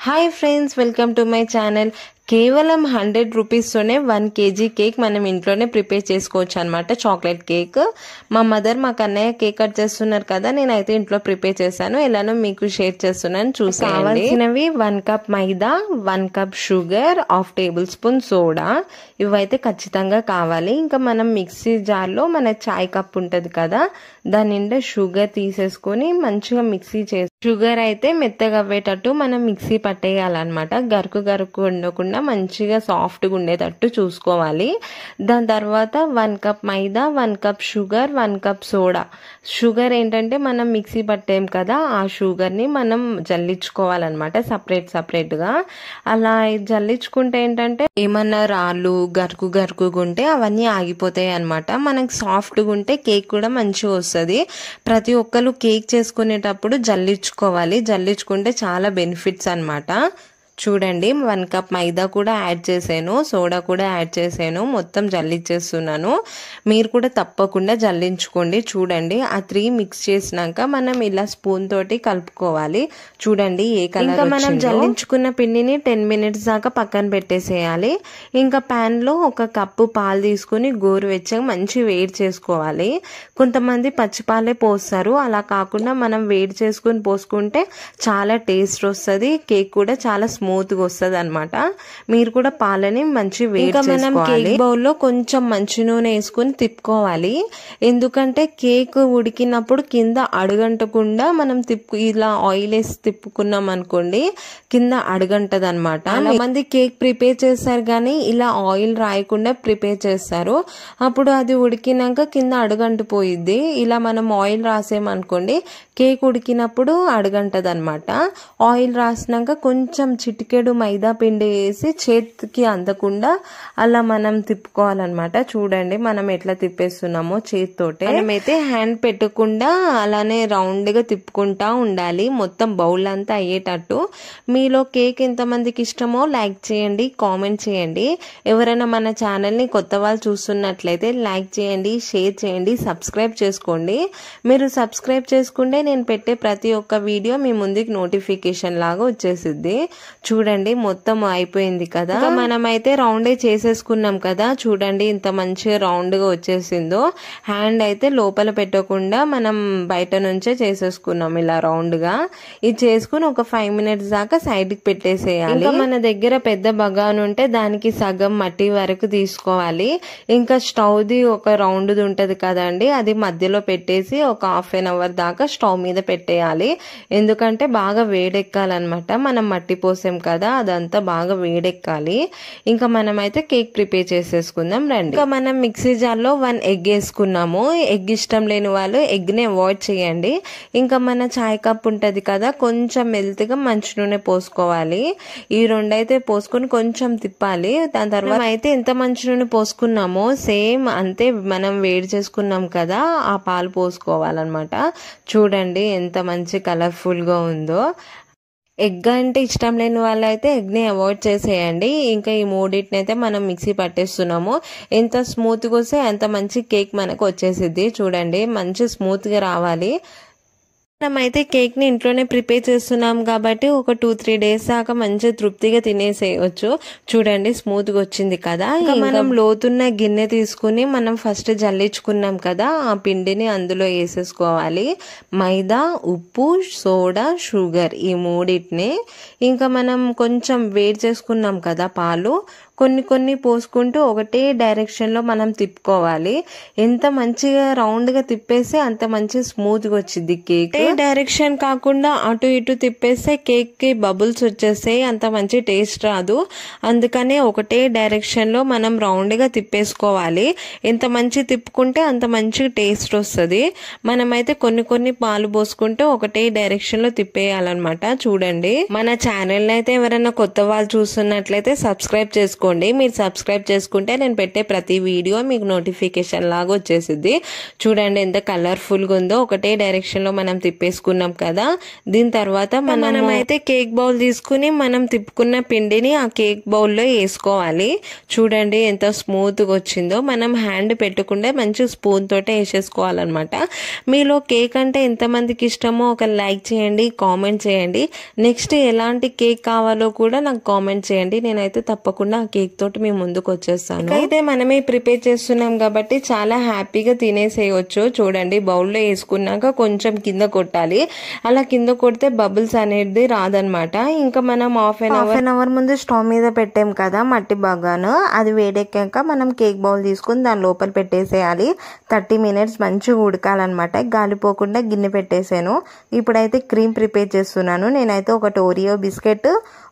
Hi friends, welcome to my channel. కేవలం 100 రూపీస్తోనే 1 kg cake మనం ఇంట్లోనే ప్రిపేర్ చేసుకోవచ్చు అనమాట. Chocolate cake. మా మదర్ మా కన్నయ్య కేక్ కట్ చేస్తున్నారు కదా, నేనైతే ఇంట్లో ప్రిపేర్ చేశాను. ఎలానో మీకు షేర్ చేస్తున్నాను, చూసి కావాల్సినవి 1 కప్ మైదా, 1 cup sugar, 1/2 table spoon soda, ఇవైతే ఖచ్చితంగా కావాలి. ఇంకా మనం మిక్సీ జార్లో మన చాయ్ కప్ ఉంటుంది కదా, దాని నిండా షుగర్ తీసేసుకొని మంచిగా మిక్సీ చేసి, షుగర్ అయితే మెత్తగా అవ్వేటట్టు మనం మిక్సీ పట్టేయాలన్నమాట. గరుకు గరుకు ఉండకుండా మంచిగా సాఫ్ట్గా ఉండేటట్టు చూసుకోవాలి. దాని తర్వాత 1 కప్ మైదా, 1 cup sugar, 1 cup soda. Sugar ఏంటంటే మనం మిక్సీ పట్టాం కదా, ఆ షుగర్ని మనం జల్లించుకోవాలన్నమాట సపరేట్గా. అలా జల్లించుకుంటే ఏంటంటే ఏమన్నా రాళ్ళు గరుకు గరుకుగా ఉంటే అవన్నీ ఆగిపోతాయి అనమాట. మనకు సాఫ్ట్గా ఉంటే కేక్ కూడా మంచిగా వస్తుంది. ప్రతి ఒక్కరు కేక్ చేసుకునేటప్పుడు జల్లించుకుంటే చాలా బెనిఫిట్స్ అనమాట. చూడండి, 1 కప్ మైదా కూడా యాడ్ చేసాను, సోడా కూడా యాడ్ చేసాను, మొత్తం జల్లించేస్తున్నాను. మీరు కూడా తప్పకుండా జల్లించుకోండి. చూడండి, ఆ 3 మిక్స్ చేసినాక మనం ఇలా స్పూన్ తోటి కలుపుకోవాలి. చూడండి ఏ కలర్. ఇంకా మనం జల్లించుకున్న పిండిని 10 మినిట్స్ దాకా పక్కన పెట్టేసేయాలి. ఇంకా ప్యాన్ లో 1 కప్పు పాలు తీసుకుని గోరువెచ్చగా మంచి వేడి చేసుకోవాలి. కొంతమంది పచ్చిపాలే పోస్తారు, అలా కాకుండా మనం వేడి చేసుకుని పోసుకుంటే చాలా టేస్ట్ వస్తుంది. కేక్ కూడా చాలా స్మూత్ గా వస్తుంది అనమాట. మీరు కూడా పాలని మంచి వేడి చేసుకోవాలి. కేక్ బౌల్ లో కొంచెం మంచి నూనె వేసుకుని తిప్పుకోవాలి. ఎందుకంటే కేక్ ఉడికినప్పుడు కింద అడుగంటకుండా మనం ఇలా ఆయిల్ వేసి తిప్పుకున్నాం అనుకోండి, కింద అడుగంటది అనమాట. చాలా మంది కేక్ ప్రిపేర్ చేస్తారు కానీ ఇలా ఆయిల్ రాయకుండా ప్రిపేర్ చేస్తారు. అప్పుడు అది ఉడికినాక కింద అడుగంటిపోయిద్ది. ఇలా మనం ఆయిల్ రాసేమనుకోండి, కేక్ ఉడికినప్పుడు అడుగంటది అనమాట. ఆయిల్ రాసినాక కొంచెం చిటికెడు మైదా పిండి వేసి చేతికి అందకుండా అలా మనం తిప్పుకోవాలన్నమాట. చూడండి మనం ఎట్లా తిప్పేస్తున్నామో చేతితోటే. మనమైతే హ్యాండ్ పెట్టకుండా అలానే రౌండ్ గా తిప్పుకుంటా ఉండాలి, మొత్తం బౌల్ అంతా అయ్యేటట్టు. మీలో కేక్ ఎంతమందికి ఇష్టమో లైక్ చేయండి, కామెంట్ చేయండి. ఎవరైనా మన ఛానల్ ని కొత్త వాళ్ళు చూస్తున్నట్లయితే లైక్ చేయండి, షేర్ చేయండి, సబ్స్క్రైబ్ చేసుకోండి. మీరు సబ్స్క్రైబ్ చేసుకుంటే నేను పెట్టే ప్రతి ఒక్క వీడియో మీ ముందుకి నోటిఫికేషన్ లాగా వచ్చేసిద్ది. చూడండి మొత్తం అయిపోయింది కదా. మనమైతే రౌండే చేసేసుకున్నాం కదా, చూడండి ఇంత మంచిగా రౌండ్ గా వచ్చేసిందో. హ్యాండ్ అయితే లోపల పెట్టకుండా మనం బయట నుంచే చేసేసుకున్నాం ఇలా రౌండ్ గా. ఇది చేసుకుని ఒక 5 మినిట్స్ దాకా సైడ్ కి పెట్టేసేయాలి. ఇంకా మన దగ్గర పెద్ద బగాన్ ఉంటే దానికి సగం మట్టి వరకు తీసుకోవాలి. ఇంకా స్టవ్ ది ఒక రౌండ్ ఉంటది కదండి, అది మధ్యలో పెట్టేసి ఒక 1/2 అవర్ దాకా స్టవ్ మీద పెట్టేయాలి. ఎందుకంటే బాగా వేడెక్కాలన్నమాట. మనం మట్టి పోసాం కదా, అదంతా బాగా వేడెక్కాలి. ఇంకా మనమైతే కేక్ ప్రిపేర్ చేసేసుకుందాం రండి. ఇంకా మనం మిక్సీ జార్లో 1 ఎగ్ వేసుకున్నాము. ఎగ్ ఇష్టం లేని వాళ్ళు ఎగ్ ని అవాయిడ్ చేయండి. ఇంకా మన చాయ్ కప్ ఉంటది కదా, కొంచెం మెల్తిగా మంచి నూనె పోసుకోవాలి. ఈ 2 అయితే పోసుకొని కొంచెం తిప్పాలి. దాని తర్వాత అయితే ఎంత మంచి నూనె పోసుకున్నామో సేమ్ అంతే మనం వేడి చేసుకున్నాం కదా, ఆ పాలు పోసుకోవాలన్నమాట. చూడండి ఎంత మంచి కలర్ఫుల్ గా ఉందో. ఎగ్ అంటే ఇష్టం లేని వాళ్ళైతే ఎగ్ని అవాయిడ్ చేసేయండి. ఇంకా ఈ 3 అయితే మనం మిక్సీ పట్టేస్తున్నాము. ఎంత స్మూత్గా వస్తే అంత మంచి కేక్ మనకు వచ్చేసిద్ది. చూడండి మంచి స్మూత్గా రావాలి. మనమైతే కేక్ ని ఇంట్లోనే ప్రిపేర్ చేస్తున్నాం కాబట్టి ఒక 2-3 డేస్ దాకా మంచిగా తృప్తిగా తినేసేయచ్చు. చూడండి స్మూత్ గా వచ్చింది కదా. మనం లోతున్న గిన్నె తీసుకుని మనం ఫస్ట్ జల్లించుకున్నాం కదా, ఆ పిండిని అందులో వేసేసుకోవాలి. మైదా, ఉప్పు, సోడా, షుగర్, ఈ 3 ఇంకా మనం కొంచెం వేడి చేసుకున్నాం కదా పాలు, కొన్ని పోసుకుంటూ ఒకటే డైరెక్షన్ లో మనం తిప్పుకోవాలి. ఎంత మంచిగా రౌండ్ గా తిప్పేస్తే అంత మంచి స్మూత్ గా వచ్చింది కేక్. డైరెక్షన్ కాకుండా అటు ఇటు తిప్పేస్తే కేక్ కి బబుల్స్ వచ్చేస్తాయి, అంత మంచి టేస్ట్ రాదు. అందుకనే ఒకటే డైరెక్షన్ లో మనం రౌండ్ గా తిప్పేసుకోవాలి. ఎంత మంచి తిప్పుకుంటే అంత మంచి టేస్ట్ వస్తుంది. మనమైతే కొన్ని పాలు పోసుకుంటూ ఒకటే డైరెక్షన్ లో తిప్పేయాలన్నమాట. చూడండి మన ఛానల్ అయితే ఎవరైనా కొత్త వాళ్ళు చూస్తున్నట్లయితే సబ్స్క్రైబ్ చేసుకోండి. చేసుకోండి. మీరు సబ్స్క్రైబ్ చేసుకుంటే నేను పెట్టే ప్రతి వీడియో మీకు నోటిఫికేషన్ లాగా వచ్చేసిద్ది. చూడండి ఎంత కలర్ఫుల్గా ఉందో. ఒకటే డైరెక్షన్లో మనం తిప్పేసుకున్నాం కదా. దీని తర్వాత మనం అయితే కేక్ బౌల్ తీసుకుని మనం తిప్పుకున్న పిండిని ఆ కేక్ బౌల్లో వేసుకోవాలి. చూడండి ఎంత స్మూత్గా వచ్చిందో. మనం హ్యాండ్ పెట్టుకుంటే మంచి స్పూన్ తోటే వేసేసుకోవాలన్నమాట. మీలో కేక్ అంటే ఎంతమందికి ఇష్టమో ఒక లైక్ చేయండి, కామెంట్ చేయండి. నెక్స్ట్ ఎలాంటి కేక్ కావాలో కూడా నాకు కామెంట్ చేయండి. నేనైతే తప్పకుండా ఆ కేక్ తోటి మీ ముందుకు వచ్చేస్తాను. అయితే మనమే ప్రిపేర్ చేస్తున్నాం కాబట్టి చాలా హ్యాపీగా తినేసేయచ్చు. చూడండి బౌల్లో వేసుకున్నాక కొంచెం కింద కొట్టాలి. అలా కింద కొడితే బబుల్స్ అనేది రాదనమాట. ఇంకా మనం హాఫ్ అన్ అవర్ ముందు స్టవ్ మీద పెట్టాం కదా మట్టి బాగాను. అది వేడెక్కాక మనం కేక్ బౌల్ తీసుకుని దాని లోపల పెట్టేసేయాలి. 30 minutes మంచిగా ఉడకాలన్నమాట. గాలిపోకుండా గిన్నె పెట్టేసాను. ఇప్పుడైతే క్రీమ్ ప్రిపేర్ చేస్తున్నాను. నేనైతే ఒక ఓరియో బిస్కెట్,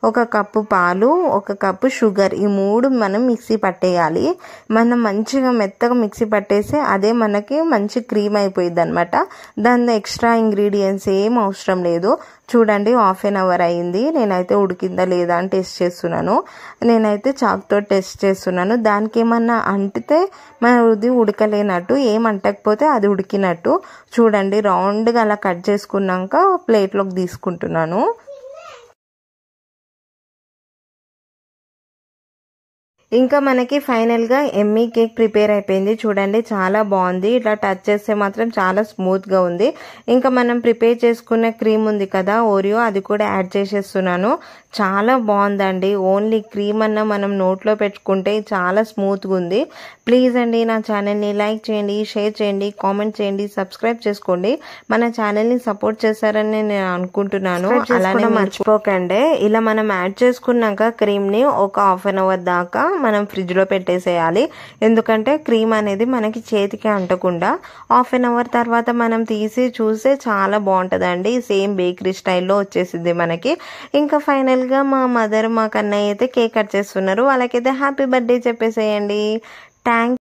1 కప్పు పాలు, 1 కప్పు షుగర్, ఈ 3 మనం మిక్సీ పట్టేయాలి. మనం మంచిగా మెత్తగా మిక్సీ పట్టేసి అదే మనకి మంచి క్రీమ్ అయిపోయింది అనమాట. దాని ఎక్స్ట్రా ఇంగ్రీడియంట్స్ ఏం అవసరం లేదు. చూడండి హాఫ్ అన్ అవర్ అయింది. నేనైతే ఉడికిందా లేదా అని టెస్ట్ చేస్తున్నాను. నేనైతే చాక్తో టెస్ట్ చేస్తున్నాను. దానికి ఏమన్నా అంటితే మనది ఉడకలేనట్టు, ఏం అంటకపోతే అది ఉడికినట్టు. చూడండి రౌండ్గా అలా కట్ చేసుకున్నాక ప్లేట్లోకి తీసుకుంటున్నాను. ఇంకా మనకి ఫైనల్గా ఎమ్మీ కేక్ ప్రిపేర్ అయిపోయింది. చూడండి చాలా బాగుంది. ఇట్లా టచ్ చేస్తే మాత్రం చాలా స్మూత్గా ఉంది. ఇంకా మనం ప్రిపేర్ చేసుకున్న క్రీమ్ ఉంది కదా ఓరియో, అది కూడా యాడ్ చేసేస్తున్నాను. చాలా బాగుందండి. ఓన్లీ క్రీమ్ అన్న మనం నోట్లో పెట్టుకుంటే చాలా స్మూత్గా ఉంది. ప్లీజ్ అండి నా ఛానల్ని లైక్ చేయండి, షేర్ చేయండి, కామెంట్ చేయండి, సబ్స్క్రైబ్ చేసుకోండి. మన ఛానల్ని సపోర్ట్ చేస్తారని నేను అనుకుంటున్నాను. అలానే మర్చిపోకండి. ఇలా మనం యాడ్ చేసుకున్నాక క్రీమ్ని ఒక హాఫ్ అన్ అవర్ దాకా మనం ఫ్రిడ్జ్లో పెట్టేసేయాలి. ఎందుకంటే క్రీమ్ అనేది మనకి చేతికి అంటకుండా. హాఫ్ అన్ అవర్ తర్వాత మనం తీసి చూస్తే చాలా బాగుంటుందండి. సేమ్ బేకరీ స్టైల్లో వచ్చేసింది మనకి. ఇంకా ఫైనల్గా మా మదర్ మా కన్నయ్య అయితే కేక్ కట్ చేస్తున్నారు. వాళ్ళకైతే హ్యాపీ బర్త్డే చెప్పేసేయండి. థ్యాంక్స్.